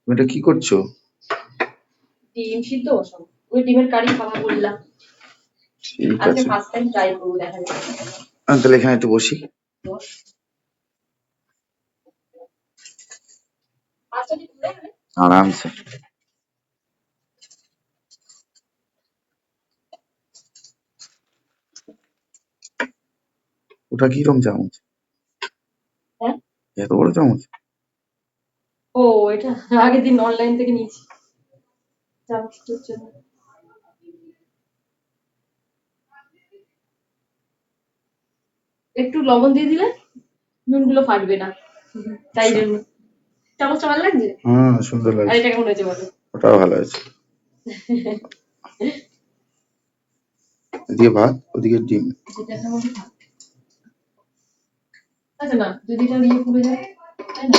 তুমি এটা কি করছো? ডিম সিদ্ধ বসাবো। ওই ডিমের কারি খাওয়া বললাম। ঠিক আজকে আছে, ফার্স্ট টাইম ট্রাই করবো, দেখা যাক। আমি তাহলে এখানে একটু বসি। আচ্ছা ঠিক আছে। আরামসে। ওটা কিরকম চামচ? হ্যাঁ, এত বড় চামচ? ও এটা আগের দিন অনলাইন থেকে নিয়েছি চামচটার জন্য। একটু লবণ দিয়ে দিলে নুনগুলো ফাটবে না, তাই জন্য। চামচটা ভালো লাগছে? হ্যাঁ, সুন্দর আর লাগছে। এটা কেমন হয়েছে বলো? ওটাও ভালো আছে। এদিকে ভাত, ওদিকে ডিম। যেটা একটা মধ্যে থাক। আচ্ছা না, যদি এটা ইয়ে পুড়ে যায়, তাই না?